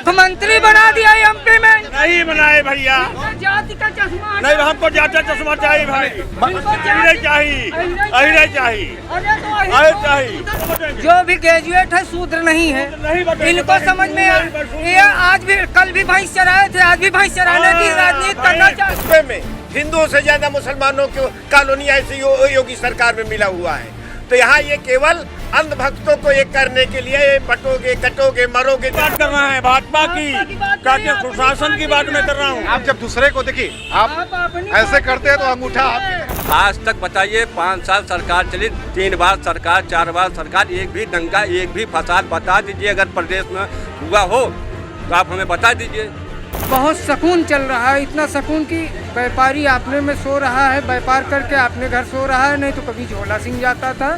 मुख्यमंत्री बना दिया एमपी में। नहीं बनाए भैया, जाति का चश्मा नहीं हमको जाटा चश्मा चाहिए भाई, अहिरे चाहिए, अहिरे चाहिए, अहिरे चाहिए। जो भी ग्रेजुएट है शूद्र नहीं है, इनको समझ में ये आज भी कल भी भैंस चराए थे, आज भी भैंस चराने की राजनीति करना चाहते में हिंदुओं से ज्यादा मुसलमानों की कॉलोनी ऐसी योगी सरकार में मिला हुआ है। तो यहाँ ये केवल अंधभक्तों को ये करने के लिए बटोगे कटोगे मरोगे बात कर रहे हैं भाजपा की, क्या सुशासन की बात मैं कर रहा हूँ। आप जब दूसरे को देखिए आप ऐसे करते हैं तो अंगूठा आपके। आज तक बताइए 5 साल सरकार चली, 3 बार सरकार, 4 बार सरकार, एक भी दंगा एक भी फसाद बता दीजिए अगर प्रदेश में हुआ हो तो आप हमें बता दीजिए। बहुत सुकून चल रहा है, इतना सुकून कि व्यापारी अपने में सो रहा है, व्यापार करके अपने घर सो रहा है, नहीं तो कभी झोला छिन जाता था,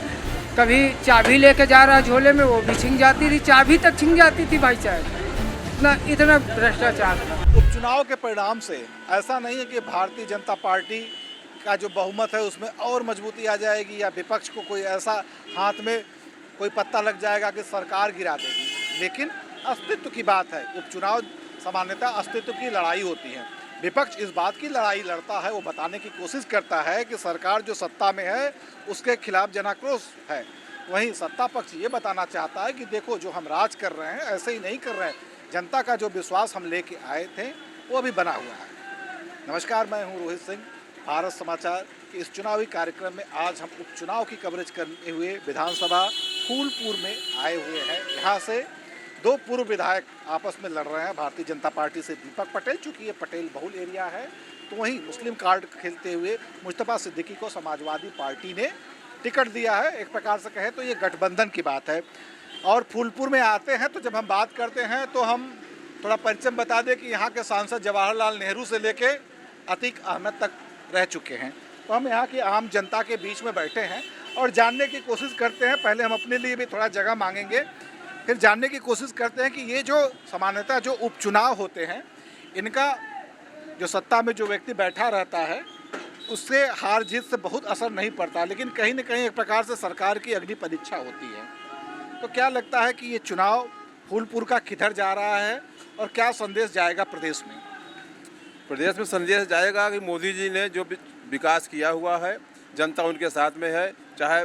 कभी चाबी लेके जा रहा झोले में वो भी छिन जाती थी, चाबी तक छिन जाती थी भाई साहब, इतना भ्रष्टाचार था। उपचुनाव के परिणाम से ऐसा नहीं है कि भारतीय जनता पार्टी का जो बहुमत है उसमें और मजबूती आ जाएगी या विपक्ष को कोई ऐसा हाथ में कोई पत्ता लग जाएगा कि सरकार गिरा देगी, लेकिन अस्तित्व की बात है। उपचुनाव सामान्यतः अस्तित्व की लड़ाई होती है। विपक्ष इस बात की लड़ाई लड़ता है, वो बताने की कोशिश करता है कि सरकार जो सत्ता में है उसके खिलाफ जनाक्रोश है। वहीं सत्ता पक्ष ये बताना चाहता है कि देखो जो हम राज कर रहे हैं ऐसे ही नहीं कर रहे हैं, जनता का जो विश्वास हम लेके आए थे वो अभी बना हुआ है। नमस्कार, मैं हूँ रोहित सिंह। भारत समाचार के इस चुनावी कार्यक्रम में आज हम उपचुनाव की कवरेज करते हुए विधानसभा फूलपुर में आए हुए हैं। यहाँ से दो पूर्व विधायक आपस में लड़ रहे हैं। भारतीय जनता पार्टी से दीपक पटेल, चूँकि ये पटेल बहुल एरिया है, तो वहीं मुस्लिम कार्ड खेलते हुए मुस्तफा सिद्दीकी को समाजवादी पार्टी ने टिकट दिया है। एक प्रकार से कहे तो ये गठबंधन की बात है। और फूलपुर में आते हैं तो जब हम बात करते हैं तो हम थोड़ा परिचय बता दें कि यहाँ के सांसद जवाहरलाल नेहरू से लेके अतीक अहमद तक रह चुके हैं। तो हम यहाँ की आम जनता के बीच में बैठे हैं और जानने की कोशिश करते हैं। पहले हम अपने लिए भी थोड़ा जगह मांगेंगे, फिर जानने की कोशिश करते हैं कि ये जो सामान्यतः जो उपचुनाव होते हैं इनका जो सत्ता में जो व्यक्ति बैठा रहता है उससे हार जीत से बहुत असर नहीं पड़ता, लेकिन कहीं न कहीं एक प्रकार से सरकार की अग्नि परीक्षा होती है। तो क्या लगता है कि ये चुनाव फूलपुर का किधर जा रहा है और क्या संदेश जाएगा प्रदेश में? प्रदेश में संदेश जाएगा कि मोदी जी ने जो विकास किया हुआ है जनता उनके साथ में है, चाहे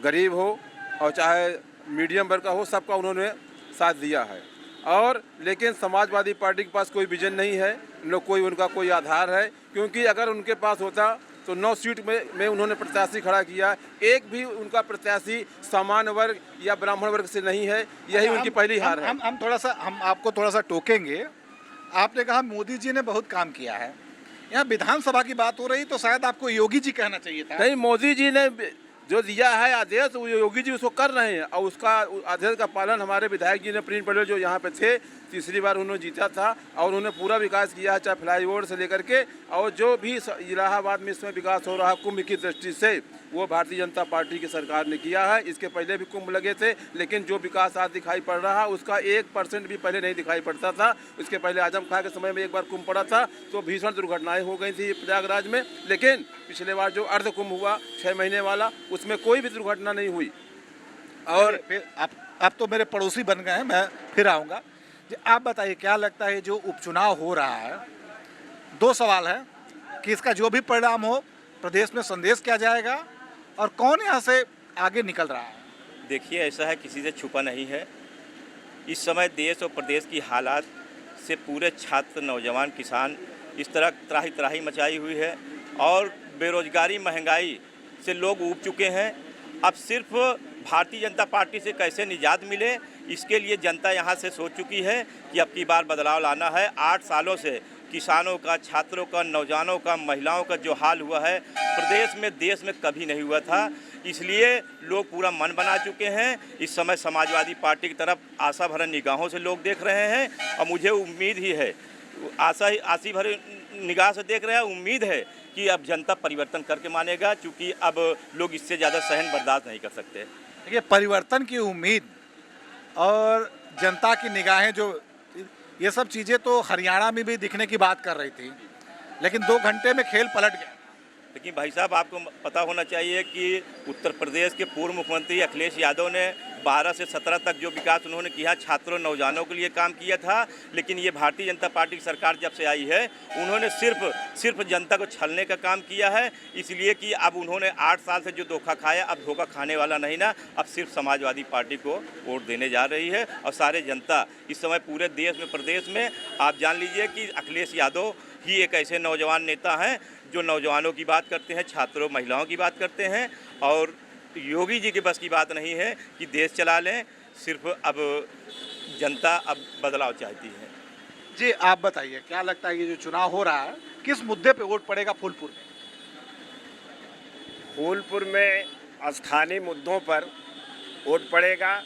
गरीब हो और चाहे मीडियम वर्ग का हो, सबका उन्होंने साथ दिया है। और लेकिन समाजवादी पार्टी के पास कोई विजन नहीं है, न कोई उनका कोई आधार है, क्योंकि अगर उनके पास होता तो 9 सीट में उन्होंने प्रत्याशी खड़ा किया, एक भी उनका प्रत्याशी सामान्य वर्ग या ब्राह्मण वर्ग से नहीं है। यही उनकी पहली हार है। हम आपको थोड़ा सा टोकेंगे। आपने कहा मोदी जी ने बहुत काम किया है, यहाँ विधानसभा की बात हो रही तो शायद आपको योगी जी कहना चाहिए था। नहीं, मोदी जी ने जो दिया है आदेश वो योगी जी उसको कर रहे हैं और उसका आदेश का पालन हमारे विधायक जी ने, प्रिंस पटेल जो यहाँ पे थे, तीसरी बार उन्होंने जीता था और उन्होंने पूरा विकास किया है, चाहे फ्लाईओवर से लेकर के और जो भी इलाहाबाद में इसमें विकास हो रहा है कुंभ की दृष्टि से वो भारतीय जनता पार्टी की सरकार ने किया है। इसके पहले भी कुंभ लगे थे, लेकिन जो विकास आज दिखाई पड़ रहा है उसका 1% भी पहले नहीं दिखाई पड़ता था। उसके पहले आजम खां के समय में एक बार कुंभ पड़ा था तो भीषण दुर्घटनाएं हो गई थी प्रयागराज में, लेकिन पिछले बार जो अर्ध कुंभ हुआ 6 महीने वाला उसमें कोई भी दुर्घटना नहीं हुई। और फिर आप तो मेरे पड़ोसी बन गए हैं, मैं फिर आऊँगा। आप बताइए क्या लगता है जो उपचुनाव हो रहा है, 2 सवाल है कि इसका जो भी परिणाम हो प्रदेश में संदेश क्या जाएगा और कौन यहाँ से आगे निकल रहा है? देखिए, ऐसा है किसी से छुपा नहीं है। इस समय देश और प्रदेश की हालात से पूरे छात्र, नौजवान, किसान इस तरह त्राही त्राही मचाई हुई है और बेरोजगारी, महंगाई से लोग ऊब चुके हैं। अब सिर्फ भारतीय जनता पार्टी से कैसे निजात मिले, इसके लिए जनता यहाँ से सोच चुकी है कि अब की बार बदलाव लाना है। 8 सालों से किसानों का, छात्रों का, नौजवानों का, महिलाओं का जो हाल हुआ है प्रदेश में, देश में कभी नहीं हुआ था। इसलिए लोग पूरा मन बना चुके हैं। इस समय समाजवादी पार्टी की तरफ आशा भरी निगाहों से लोग देख रहे हैं और मुझे उम्मीद ही है, आशी भरी निगाह से देख रहे हैं, उम्मीद है कि अब जनता परिवर्तन करके मानेगा, क्योंकि अब लोग इससे ज़्यादा सहन बर्दाश्त नहीं कर सकते। देखिए, परिवर्तन की उम्मीद और जनता की निगाहें, जो ये सब चीज़ें तो हरियाणा में भी दिखने की बात कर रही थी, लेकिन 2 घंटे में खेल पलट गया। लेकिन भाई साहब, आपको पता होना चाहिए कि उत्तर प्रदेश के पूर्व मुख्यमंत्री अखिलेश यादव ने 12 से 17 तक जो विकास उन्होंने किया, छात्रों नौजवानों के लिए काम किया था। लेकिन ये भारतीय जनता पार्टी की सरकार जब से आई है, उन्होंने सिर्फ जनता को छलने का काम किया है। इसलिए कि अब उन्होंने 8 साल से जो धोखा खाया, अब धोखा खाने वाला नहीं ना, अब सिर्फ समाजवादी पार्टी को वोट देने जा रही है। और सारे जनता इस समय पूरे देश में, प्रदेश में आप जान लीजिए कि अखिलेश यादव ही एक ऐसे नौजवान नेता हैं जो नौजवानों की बात करते हैं, छात्रों महिलाओं की बात करते हैं। और योगी जी के बस की बात नहीं है कि देश चला लें, सिर्फ अब जनता अब बदलाव चाहती है। जी आप बताइए, क्या लगता है ये जो चुनाव हो रहा है, किस मुद्दे पे वोट पड़ेगा फूलपुर में? फूलपुर में स्थानीय मुद्दों पर वोट पड़ेगा।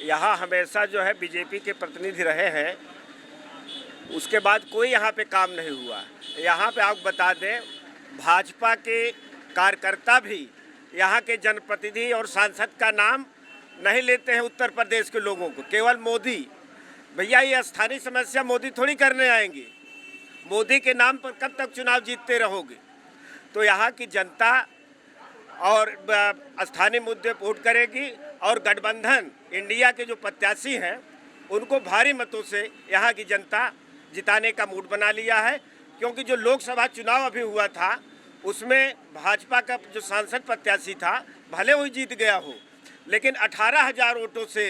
यहाँ हमेशा जो है बीजेपी के प्रतिनिधि रहे हैं, उसके बाद कोई यहाँ पे काम नहीं हुआ। यहाँ पे आप बता दें, भाजपा के कार्यकर्ता भी यहाँ के जनप्रतिनिधि और सांसद का नाम नहीं लेते हैं उत्तर प्रदेश के लोगों को, केवल मोदी। भैया ये स्थानीय समस्या मोदी थोड़ी करने आएंगे, मोदी के नाम पर कब तक चुनाव जीतते रहोगे? तो यहाँ की जनता और स्थानीय मुद्दे पर वोट करेगी और गठबंधन इंडिया के जो प्रत्याशी हैं उनको भारी मतों से यहाँ की जनता जिताने का मूड बना लिया है। क्योंकि जो लोकसभा चुनाव अभी हुआ था उसमें भाजपा का जो सांसद प्रत्याशी था भले वही जीत गया हो, लेकिन 18,000 वोटों से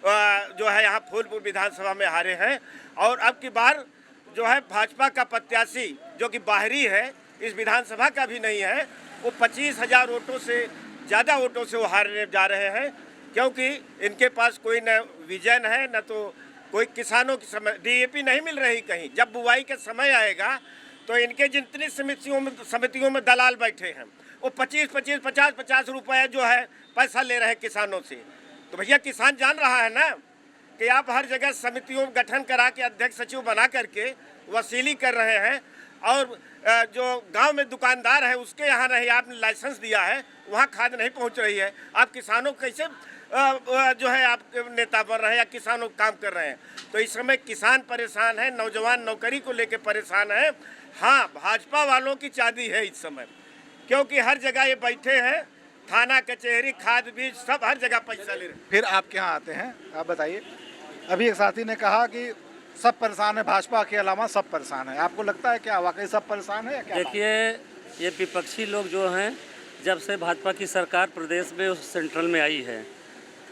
जो है यहाँ फूलपुर विधानसभा में हारे हैं। और अब की बार जो है भाजपा का प्रत्याशी जो कि बाहरी है, इस विधानसभा का भी नहीं है, वो 25,000 वोटों से ज़्यादा वोटों से वो हारने जा रहे हैं। क्योंकि इनके पास कोई न विजन है, न तो कोई किसानों की समय डीएपी नहीं मिल रही कहीं। जब बुआई का समय आएगा तो इनके जितनी समितियों में दलाल बैठे हैं वो 25-25, 50-50 रुपये जो है पैसा ले रहे हैं किसानों से। तो भैया किसान जान रहा है ना कि आप हर जगह समितियों गठन करा के अध्यक्ष सचिव बना करके वसूली कर रहे हैं। और जो गांव में दुकानदार है उसके यहाँ नहीं, आपने लाइसेंस दिया है, वहाँ खाद नहीं पहुँच रही है। आप किसानों को कैसे जो है आप नेता बन रहे हैं या किसानों को काम कर रहे हैं? तो इस समय किसान परेशान है, नौजवान नौकरी को लेकर परेशान है। हाँ, भाजपा वालों की चांदी है इस समय, क्योंकि हर जगह ये बैठे हैं, थाना कचहरी खाद बीज सब हर जगह पैसा ले रहे हैं। फिर आपके यहाँ आते हैं, आप बताइए। अभी एक साथी ने कहा कि सब परेशान है, भाजपा के अलावा सब परेशान है। आपको लगता है क्या वाकई सब परेशान है या क्या? देखिए, ये विपक्षी लोग जो हैं, जब से भाजपा की सरकार प्रदेश में उस सेंट्रल में आई है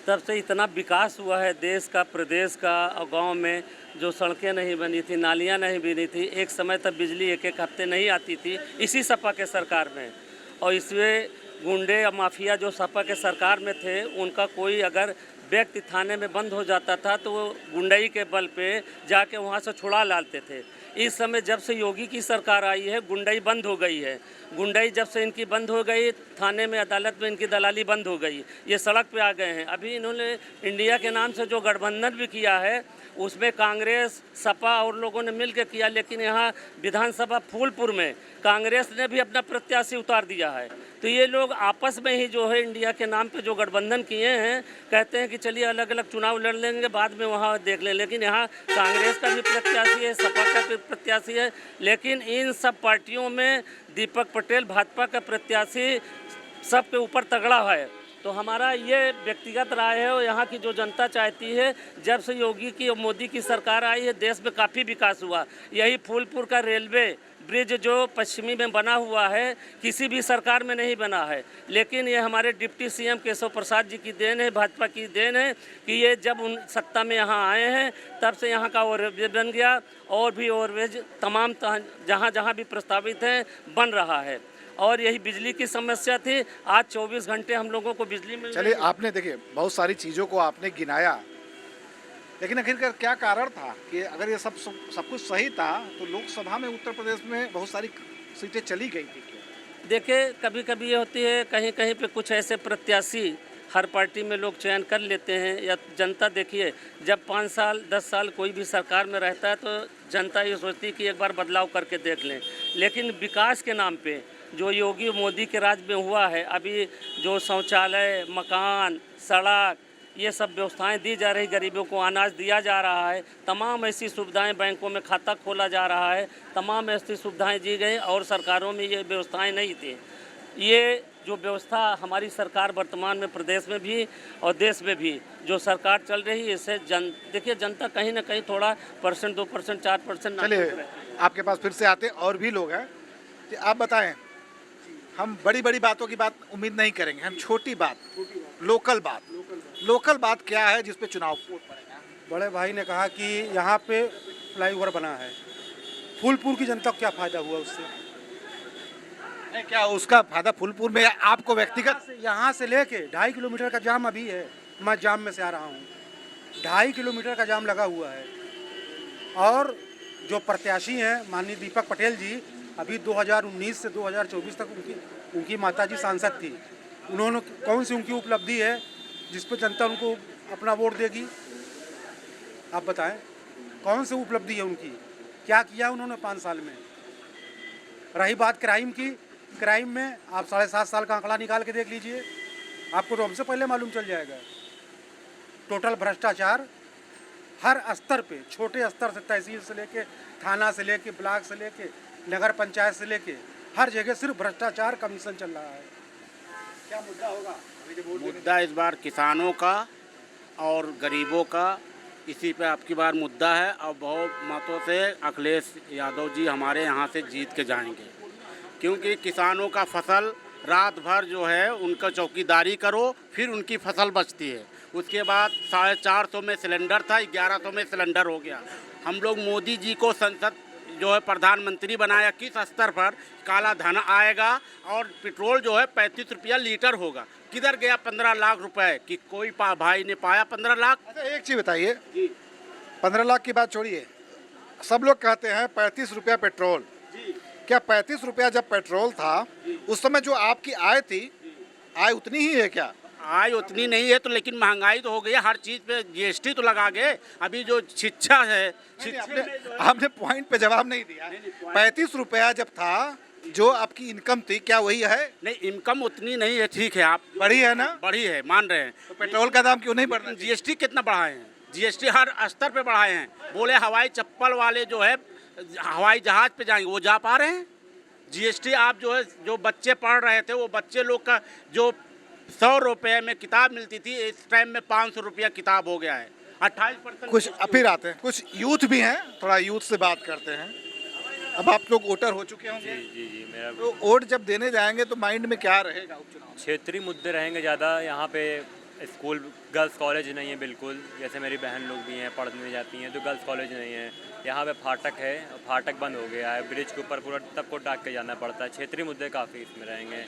तब से इतना विकास हुआ है देश का, प्रदेश का। और गांव में जो सड़कें नहीं बनी थी, नालियां नहीं बनी थी, एक समय तक बिजली एक हफ्ते नहीं आती थी इसी सपा के सरकार में। और इसमें गुंडे या माफिया जो सपा के सरकार में थे, उनका कोई अगर व्यक्ति थाने में बंद हो जाता था तो वो गुंडई के बल पे जाके वहाँ से छुड़ा लाते थे। इस समय जब से योगी की सरकार आई है, गुंडई बंद हो गई है। गुंडई जब से इनकी बंद हो गई, थाने में अदालत में इनकी दलाली बंद हो गई, ये सड़क पे आ गए हैं। अभी इन्होंने इंडिया के नाम से जो गठबंधन भी किया है उसमें कांग्रेस, सपा और लोगों ने मिल के किया, लेकिन यहाँ विधानसभा फूलपुर में कांग्रेस ने भी अपना प्रत्याशी उतार दिया है। तो ये लोग आपस में ही जो है इंडिया के नाम पे जो गठबंधन किए हैं, कहते हैं कि चलिए अलग अलग चुनाव लड़ लेंगे, बाद में वहाँ देख लें। लेकिन यहाँ कांग्रेस का भी प्रत्याशी है, सपा का भी प्रत्याशी है, लेकिन इन सब पार्टियों में दीपक पटेल भाजपा का प्रत्याशी सबके ऊपर तगड़ा है। तो हमारा ये व्यक्तिगत राय है और यहाँ की जो जनता चाहती है, जब से योगी की और मोदी की सरकार आई है देश में काफ़ी विकास हुआ। यही फूलपुर का रेलवे ब्रिज जो पश्चिमी में बना हुआ है, किसी भी सरकार में नहीं बना है, लेकिन ये हमारे डिप्टी सीएम केशव प्रसाद जी की देन है, भाजपा की देन है कि ये जब उन सत्ता में यहाँ आए हैं तब से यहाँ का ओवरब्रिज बन गया। और भी ओवरब्रिज तमाम जहाँ जहाँ भी प्रस्तावित हैं बन रहा है। और यही बिजली की समस्या थी, आज 24 घंटे हम लोगों को बिजली मिल रही है। चलिए, आपने देखिए बहुत सारी चीज़ों को आपने गिनाया, लेकिन आखिरकार क्या कारण था कि अगर ये सब कुछ सही था तो लोकसभा में उत्तर प्रदेश में बहुत सारी सीटें चली गई थी? देखिए, कभी कभी ये होती है, कहीं कहीं पे कुछ ऐसे प्रत्याशी हर पार्टी में लोग चयन कर लेते हैं, या जनता देखिए जब 5 साल 10 साल कोई भी सरकार में रहता है तो जनता ये सोचती है कि एक बार बदलाव करके देख लें। लेकिन विकास के नाम पे जो योगी मोदी के राज में हुआ है, अभी जो शौचालय, मकान, सड़क, ये सब व्यवस्थाएं दी जा रही, गरीबों को अनाज दिया जा रहा है, तमाम ऐसी सुविधाएं, बैंकों में खाता खोला जा रहा है, तमाम ऐसी सुविधाएं दी गई और सरकारों में ये व्यवस्थाएं नहीं थी। ये जो व्यवस्था हमारी सरकार वर्तमान में प्रदेश में भी और देश में भी जो सरकार चल रही है, इससे देखिए जनता कहीं ना कहीं थोड़ा 1%, 2%, 4%। चलिए आपके पास फिर से आते और भी लोग हैं कि आप बताएं। हम बड़ी बड़ी बातों की बात उम्मीद नहीं करेंगे, हम छोटी बात, लोकल बात क्या है जिस पे चुनाव वोट पड़ेगा। बड़े भाई ने कहा कि यहाँ पे फ्लाईओवर बना है, फूलपुर की जनता को क्या फ़ायदा हुआ उससे? नहीं, क्या उसका फायदा फूलपुर में आपको व्यक्तिगत? यहाँ से लेके 2.5 किलोमीटर का जाम अभी है, मैं जाम में से आ रहा हूँ। 2.5 किलोमीटर का जाम लगा हुआ है। और जो प्रत्याशी हैं माननीय दीपक पटेल जी, अभी 2019 से 2024 तक उनकी माताजी सांसद थी। उन्होंने कौन सी उनकी उपलब्धि है जिस पर जनता उनको अपना वोट देगी? आप बताएं, कौन सी उपलब्धि है उनकी? क्या किया उन्होंने 5 साल में? रही बात क्राइम की, क्राइम में आप 7.5 साल का आंकड़ा निकाल के देख लीजिए, आपको तो हमसे पहले मालूम चल जाएगा। टोटल भ्रष्टाचार हर स्तर पे, छोटे स्तर से तहसील से लेके थाना से लेके ब्लॉक से लेके नगर पंचायत से लेके हर जगह सिर्फ भ्रष्टाचार कमीशन चल रहा है। क्या मुद्दा होगा? मुद्दा इस बार किसानों का और गरीबों का, इसी पे आपकी बार मुद्दा है। और बहुत मतों से अखिलेश यादव जी हमारे यहाँ से जीत के जाएंगे, क्योंकि किसानों का फसल रात भर जो है उनका चौकीदारी करो, फिर उनकी फसल बचती है। उसके बाद 450 में सिलेंडर था, 1100 में सिलेंडर हो गया। हम लोग मोदी जी को संसद जो है प्रधानमंत्री बनाया, किस स्तर पर काला धन आएगा और पेट्रोल जो है 35 रुपया लीटर होगा। किधर गया 15 लाख रुपए? कि कोई भाई ने पाया 15 लाख? अच्छा एक चीज़ बताइए, 15 लाख की बात छोड़िए, सब लोग कहते हैं 35 रुपया पेट्रोल। क्या 35 रुपया जब पेट्रोल था उस समय जो आपकी आय थी, आय उतनी ही है क्या? आय उतनी नहीं है तो, लेकिन महंगाई तो हो गई है, हर चीज़ पे जीएसटी तो लगा गए। अभी जो शिक्षा है, आपने पॉइंट पे जवाब नहीं दिया। 35 रुपया जब था जो आपकी इनकम थी, क्या वही है? नहीं, इनकम उतनी नहीं है, ठीक है, आप बढ़ी है ना? बढ़ी है, मान रहे हैं। तो पेट्रोल का दाम क्यों नहीं बढ़ना? जीएसटी कितना बढ़ाए हैं? जीएसटी हर स्तर पे बढ़ाए हैं। बोले हवाई चप्पल वाले जो है हवाई जहाज पे जाएंगे, वो जा पा रहे हैं? जीएसटी आप जो है, जो बच्चे पढ़ रहे थे वो बच्चे लोग का जो 100 रुपये में किताब मिलती थी, इस टाइम में 500 रुपया किताब हो गया है। 28% कुछ फिर आते हैं, कुछ यूथ भी हैं, थोड़ा यूथ से बात करते हैं। अब आप लोग वोटर हो चुके होंगे। जी मेरा तो वोट जब देने जाएंगे तो माइंड में क्या रहेगा उपचुनाव? क्षेत्रीय मुद्दे रहेंगे ज़्यादा। यहाँ पे स्कूल, गर्ल्स कॉलेज नहीं है बिल्कुल, जैसे मेरी बहन लोग भी हैं पढ़ने जाती हैं, तो गर्ल्स कॉलेज नहीं है। यहाँ पे फाटक है, फाटक बंद हो गया है, ब्रिज के ऊपर पूरा सबको डाक के जाना पड़ता है। क्षेत्रीय मुद्दे काफ़ी इसमें रहेंगे।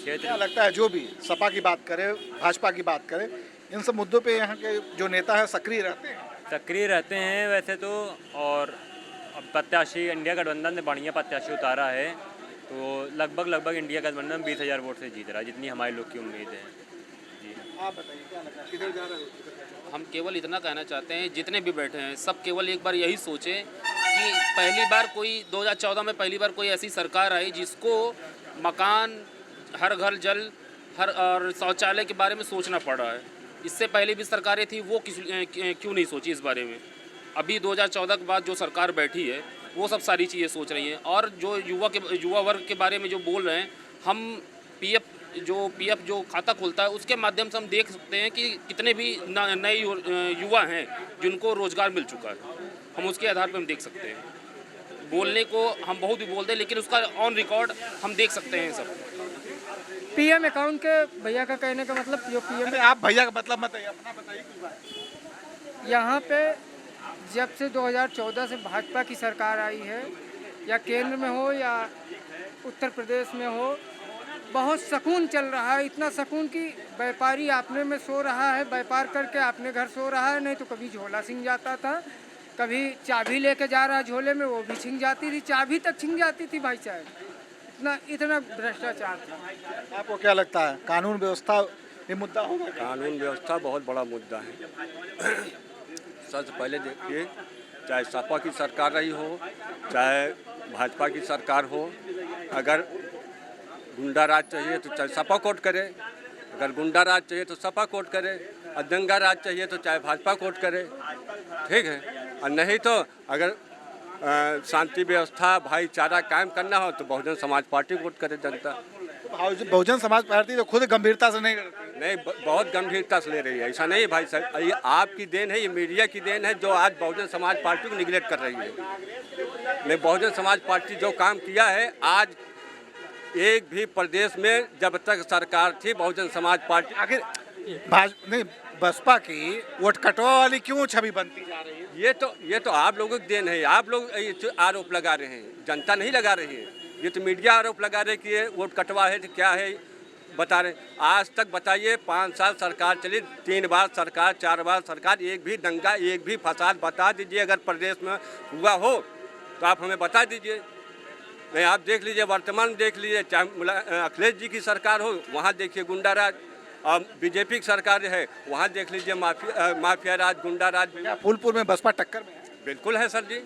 क्या लगता है, जो भी सपा की बात करें, भाजपा की बात करें, इन सब मुद्दों पे यहाँ के जो नेता हैं सक्रिय रहते हैं? सक्रिय रहते हैं वैसे तो। और अब प्रत्याशी इंडिया गठबंधन ने बढ़िया प्रत्याशी उतारा है, तो लगभग इंडिया गठबंधन 20,000 वोट से जीत रहा है, जितनी हमारे लोग की उम्मीद है। जी आप बताइए, क्या लगता है, किधर जा रहे हो? हम केवल इतना कहना चाहते हैं, जितने भी बैठे हैं सब केवल एक बार यही सोचें कि पहली बार कोई 2014 में पहली बार कोई ऐसी सरकार आई जिसको मकान, हर घर जल, हर और शौचालय के बारे में सोचना पड़ रहा है। इससे पहले भी सरकारें थी, वो क्यों नहीं सोची इस बारे में? अभी 2014 के बाद जो सरकार बैठी है वो सब सारी चीज़ें सोच रही हैं। और जो युवा वर्ग के बारे में जो बोल रहे हैं, हम पीएफ जो खाता खोलता है उसके माध्यम से हम देख सकते हैं कि कितने भी नए युवा हैं जिनको रोज़गार मिल चुका है। हम उसके आधार पर हम देख सकते हैं। बोलने को हम बहुत भी बोलते हैं, लेकिन उसका ऑन रिकॉर्ड हम देख सकते हैं सब। पीएम अकाउंट के भैया का कहने का मतलब, जो पीएम, आप भैया का मतलब मत अपना बताइए। यहाँ पे जब से 2014 से भाजपा की सरकार आई है, या केंद्र में हो या उत्तर प्रदेश में हो, बहुत सुकून चल रहा है। इतना सुकून कि व्यापारी अपने में सो रहा है, व्यापार करके अपने घर सो रहा है। नहीं तो कभी झोला छिन जाता था, कभी चाबी लेके जा रहा झोले में, वो भी छिन जाती थी, चाबी तक छिन जाती थी भाई साहब। इतना भ्रष्टाचार था। आपको क्या लगता है, कानून व्यवस्था ये मुद्दा होगा? कानून व्यवस्था बहुत बड़ा मुद्दा है। सबसे पहले देखिए, चाहे सपा की सरकार रही हो, चाहे भाजपा की सरकार हो, अगर गुंडा राज चाहिए तो चाहे सपा कोर्ट करे, अगर गुंडा राज चाहिए तो सपा कोर्ट करे, और दंगा राज चाहिए तो चाहे भाजपा कोर्ट करे, ठीक है। और नहीं तो अगर शांति व्यवस्था, भाईचारा कायम करना हो तो बहुजन समाज पार्टी वोट करे जनता। बहुजन समाज पार्टी तो खुद गंभीरता से नहीं करती। नहीं, बहुत गंभीरता से ले रही है। ऐसा नहीं है भाई साहब, ये आपकी देन है, ये मीडिया की देन है जो आज बहुजन समाज पार्टी को निगलेक्ट कर रही है। नहीं, बहुजन समाज पार्टी जो काम किया है, आज एक भी प्रदेश में जब तक सरकार थी बहुजन समाज पार्टी आखिर नहीं बसपा की वोट कटवा वाली क्यों छवि बनती जा रही है? ये तो आप लोगों की देन है। आप लोग ये आरोप लगा रहे हैं, जनता नहीं लगा रही है। ये तो मीडिया आरोप लगा रहे कि ये वोट कटवा है तो क्या है बता रहे। आज तक बताइए 5 साल सरकार चली, 3 बार सरकार, 4 बार सरकार, एक भी दंगा, एक भी फसाद बता दीजिए अगर प्रदेश में हुआ हो तो आप हमें बता दीजिए। नहीं, आप देख लीजिए, वर्तमान देख लीजिए, चाहे अखिलेश जी की सरकार हो वहाँ देखिए गुंडाराज, और बीजेपी की सरकार है वहाँ देख लीजिए माफिया राज, गुंडा राज। क्या फूलपुर में बसपा टक्कर में है? बिल्कुल है सर जी।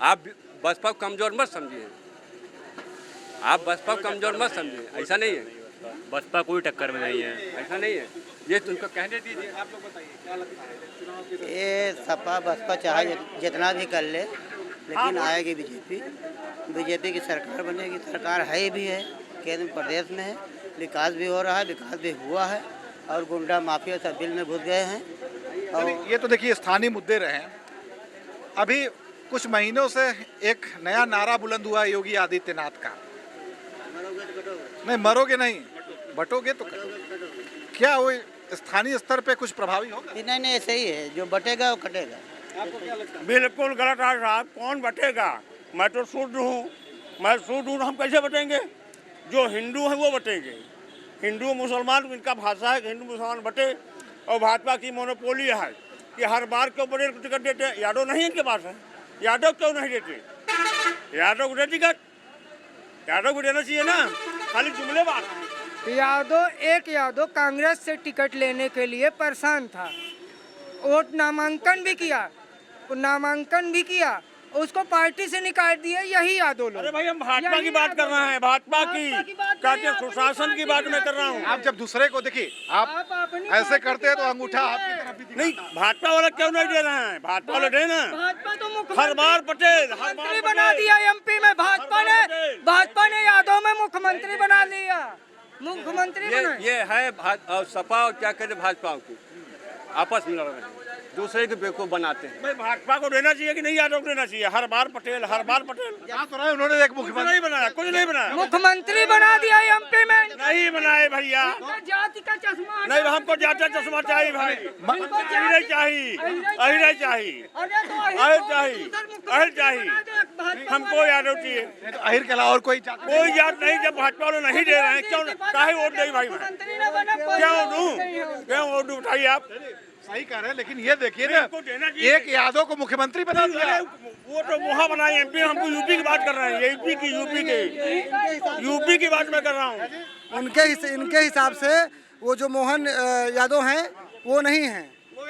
आप बसपा को कमज़ोर मत समझिए, आप बसपा को कमज़ोर मत समझिए, ऐसा नहीं है। बसपा कोई टक्कर में नहीं है, ऐसा नहीं है। ये तुमको कहने दीजिए, आप लोग बताइए क्या लगता है? ये सपा बसपा चाहे जितना भी कर ले, लेकिन आएगी बीजेपी की सरकार बनेगी। सरकार है भी है, केंद्र प्रदेश में है, विकास भी हो रहा है, विकास भी हुआ है, और गुंडा माफिया सब बिल में घुस गए हैं। और ये तो देखिए स्थानीय मुद्दे रहे। अभी कुछ महीनों से एक नया नारा बुलंद हुआ है योगी आदित्यनाथ का, नहीं मरोगे नहीं, बटोगे तो कटोगे। क्या वो स्थानीय स्तर पे कुछ प्रभावी होगा? नहीं, ऐसे ही है, जो बटेगा वो कटेगा। आपको क्या लगता है? बिल्कुल गलत है साहब, कौन बटेगा? मैं तो शूद्र हूँ, मैं शूद्र हूँ, हम कैसे बटेंगे? जो हिंदू हैं वो बटेंगे। हिंदू मुसलमान, इनका भाषा है कि हिंदू मुसलमान बटे। और भाजपा की मोनोपोली है कि हर बार क्यों बड़े टिकट देते हैं। यादव नहीं इनके पास है, यादव क्यों नहीं देते? यादव को दे टिकट, यादव को देना चाहिए ना, खाली जुमले बात है। यादव कांग्रेस से टिकट लेने के लिए परेशान था, वोट नामांकन भी किया, उसको पार्टी से निकाल दिया यही यादव लोग। अरे भाई, हम भाजपा की बात कर रहे हैं, भाजपा की क्या सुशासन की बात मैं कर रहा हूँ। आप जब दूसरे को देखिए, आप ऐसे करते हैं तो अंगूठा आपकी तरफ भी नहीं, भाजपा वाला क्यों नहीं दे रहे हैं? भाजपा वाले देना, हर बार पटेल, हर बार बना दिया एमपी में भाजपा ने यादव में मुख्यमंत्री बना लिया, मुख्यमंत्री ये है सपा और क्या कहते भाजपा की आपस में लड़ रहे हैं, दूसरे को बेवकूफ बनाते हैं। भाई भाजपा को देना चाहिए कि नहीं यादव को देना चाहिए? हर बार पटेल, हर बार पटेल। उन्होंने एक मुख्यमंत्री नहीं बनाया, कुछ नहीं बनाया, मुख्यमंत्री बना दिया एमपी में। नहीं बनाए भैया, जाति का चश्मा नहीं, हमको जाति का चश्मा चाहिए भाई, अहिर चाहिए, अहिर चाहिए, अहिर चाहिए, हमको यादव चाहिए। अहिर के अलावा और कोई जात नहीं। जब भाजपा वाले नहीं दे रहे हैं, क्यों काहे वोट नहीं भाई? क्यों वोट उठाइए आप? सही कह रहे हैं, लेकिन ये देखिए ना, एक यादव को मुख्यमंत्री बना दिया। वो तो वहाँ बनाए एमपी, हमको यूपी की बात कर रहे हैं, यूपी की बात मैं कर रहा हूँ। इनके हिसाब से वो जो मोहन यादव हैं वो नहीं हैं,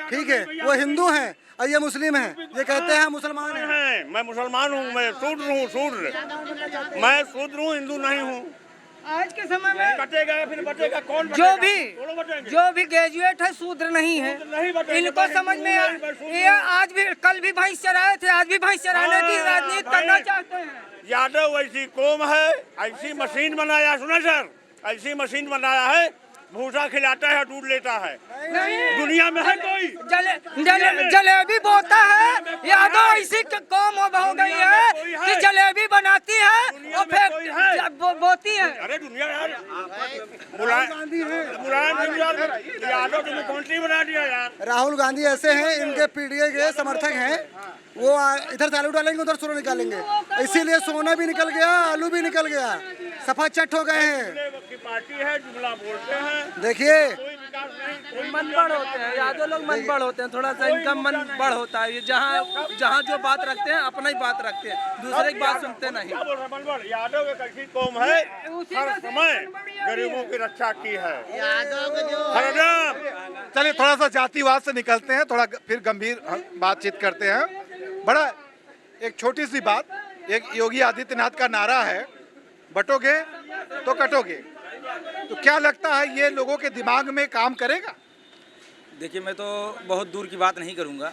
ठीक है, वो हिंदू हैं और ये मुस्लिम हैं, ये कहते हैं मुसलमान हैं। मैं मुसलमान हूँ, मैं शूद्र हूँ, मैं शूद्र हूँ, हिंदू नहीं हूँ। आज के समय में कटेगा फिर बटेगा कौन? जो भी ग्रेजुएट है शूद्र नहीं है, इनको समझ में ये आज भी कल भी भैंस चराए थे, आज भी भैंस चराने की राजनीति करना चाहते हैं। यादव ऐसी कौम है, ऐसी मशीन बनाया, सुना सर, ऐसी मशीन बनाया है, भूसा खिलाता है, दूध लेता है। दुनिया में है कोई? जलेबी बोता है, यादव ऐसी कौम हो गई है कि जलेबी बनाती है और फिर बोती है। अरे दुनिया यार, मुलायम यादव तो मुख्यमंत्री बना दिया यार। राहुल गांधी ऐसे हैं, इनके पीडीए के समर्थक हैं, वो इधर से आलू डालेंगे उधर सोना निकालेंगे, इसीलिए सोना भी निकल गया, आलू भी निकल गया, सफा चट हो गए हैं। पार्टी है, जुमला बोलते हैं। देखिए मन बड़ होते हैं, यादव लोग मन बड़ होते हैं, थोड़ा सा इनका मन बड़ होता है। ये जहाँ जो बात रखते हैं अपना ही बात रखते हैं, दूसरे की बात सुनते नहीं। यादव एक ऐसी कौम है, हर समय गरीबों की रक्षा की है। चलिए थोड़ा सा जातिवाद से निकलते हैं, थोड़ा फिर गंभीर बातचीत करते हैं। बड़ा एक छोटी सी बात, एक योगी आदित्यनाथ का नारा है, बटोगे तो कटोगे, तो क्या लगता है ये लोगों के दिमाग में काम करेगा? देखिए, मैं तो बहुत दूर की बात नहीं करूंगा,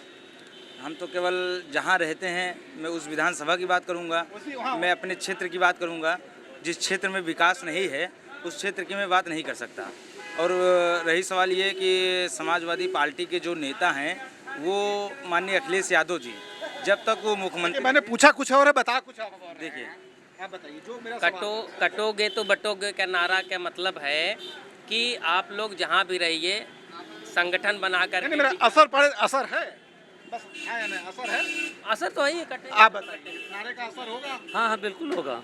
हम तो केवल जहां रहते हैं मैं उस विधानसभा की बात करूंगा, मैं अपने क्षेत्र की बात करूंगा। जिस क्षेत्र में विकास नहीं है उस क्षेत्र की मैं बात नहीं कर सकता। और रही सवाल ये कि समाजवादी पार्टी के जो नेता हैं वो माननीय अखिलेश यादव जी, जब तक वो मुख्यमंत्री, मैंने पूछा कुछ और है, बता कुछ और है। देखिए आप बताइए जो मेरा कटोगे तो बटोगे का नारा का मतलब है कि आप लोग जहाँ भी रहिए संगठन बनाकर मेरा असर है, बस हाँ या नहीं, असर है, असर तो है, कटे। आप बताइए नारे का असर होगा? हाँ बिल्कुल होगा,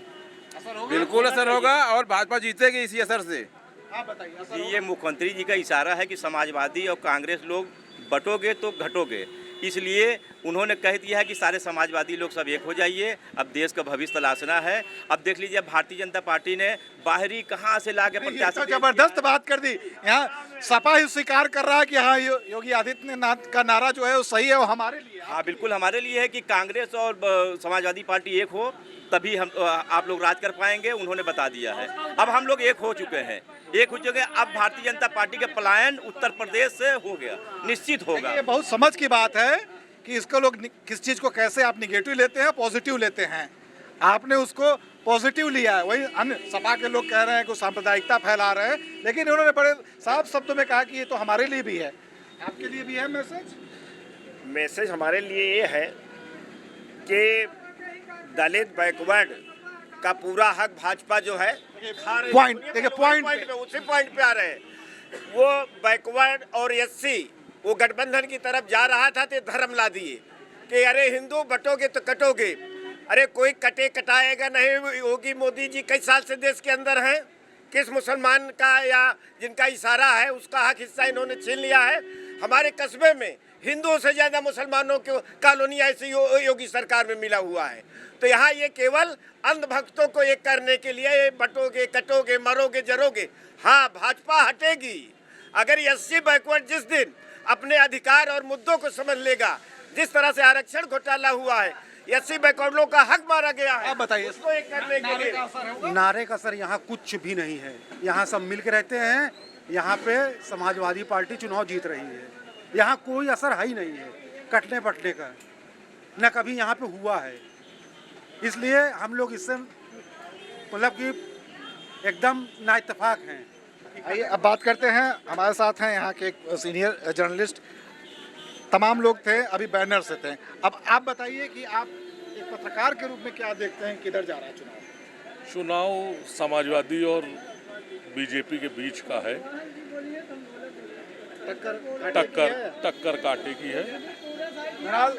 असर होगा, बिल्कुल असर होगा और भाजपा जीतेगी इसी असर से। आप बताइए असर जी, ये मुख्यमंत्री जी का इशारा है कि समाजवादी और कांग्रेस लोग बटोगे तो घटोगे, इसलिए उन्होंने कह दिया है कि सारे समाजवादी लोग सब एक हो जाइए, अब देश का भविष्य तलाशना है। अब देख लीजिए भारतीय जनता पार्टी ने बाहरी कहाँ से ला के प्रत्याशी, जबरदस्त बात कर दी। यहाँ सपा ही स्वीकार कर रहा है कि हाँ योगी आदित्यनाथ का नारा जो है वो सही है, वो हमारे लिए। हाँ बिल्कुल हमारे लिए है कि कांग्रेस और समाजवादी पार्टी एक हो, तभी हम आप लोग राज कर पाएंगे, उन्होंने बता दिया है। अब हम लोग एक हो चुके हैं, अब भारतीय जनता पार्टी का पलायन उत्तर प्रदेश से हो गया, निश्चित होगा। ये बहुत समझ की बात है कि इसको लोग किस चीज़ को कैसे आप निगेटिव लेते हैं, पॉजिटिव लेते हैं। आपने उसको पॉजिटिव लिया है, वही अन्य सपा के लोग कह रहे हैं कि सांप्रदायिकता फैला रहे हैं, लेकिन उन्होंने बड़े साफ शब्दों में कहा कि ये तो हमारे लिए भी है। आपके लिए भी है मैसेज हमारे लिए ये है कि दलित बैकवर्ड का पूरा हक भाजपा जो है पॉइंट देखिए, पॉइंट पे उसी पॉइंट पे आ रहे हैं। वो बैकवर्ड और एससी वो गठबंधन की तरफ जा रहा था तो धर्म ला दिए कि अरे हिंदू बटोगे तो कटोगे। अरे कोई कटे कटाएगा नहीं। योगी मोदी जी कई साल से देश के अंदर हैं, किस मुसलमान का या जिनका इशारा है उसका हक हिस्सा इन्होंने छीन लिया है। हमारे कस्बे में हिंदुओं से ज़्यादा मुसलमानों की कॉलोनी ऐसी योगी सरकार में मिला हुआ है। तो यहाँ ये केवल अंधभक्तों को एक करने के लिए बटोगे कटोगे मरोगे जरोगे। हाँ, भाजपा हटेगी अगर एससी बैकवर्ड जिस दिन अपने अधिकार और मुद्दों को समझ लेगा। जिस तरह से आरक्षण घोटाला हुआ है, एससी बैकवर्डों का हक मारा गया है, आप बताइए उसको एक करने के लिए। नारे का असर यहाँ कुछ भी नहीं है। यहाँ सब मिल के रहते हैं, यहाँ पे समाजवादी पार्टी चुनाव जीत रही है। यहाँ कोई असर है ही नहीं है कटने पटने का, न कभी यहाँ पे हुआ है। इसलिए हम लोग इससे मतलब कि एकदम नाइत्तेफाक हैं। आइए अब बात करते हैं, हमारे साथ हैं यहाँ के एक सीनियर जर्नलिस्ट। तमाम लोग थे, अभी बैनर से थे। अब आप बताइए कि आप एक पत्रकार के रूप में क्या देखते हैं, किधर जा रहा है चुनाव? चुनाव समाजवादी और बीजेपी के बीच का है। टक्कर कांटे की है। बहरहाल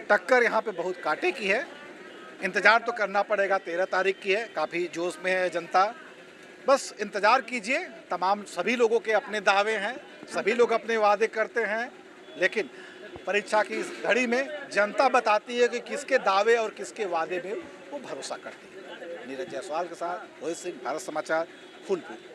टक्कर यहाँ पे बहुत कांटे की है। इंतज़ार तो करना पड़ेगा, 13 तारीख की है। काफ़ी जोश में है जनता, बस इंतज़ार कीजिए। तमाम सभी लोगों के अपने दावे हैं, सभी लोग अपने वादे करते हैं, लेकिन परीक्षा की इस घड़ी में जनता बताती है कि किसके दावे और किसके वादे में वो भरोसा करती है। नीरज जायसवाल के साथ रोहित सिंह, भारत समाचार, फूलपुर।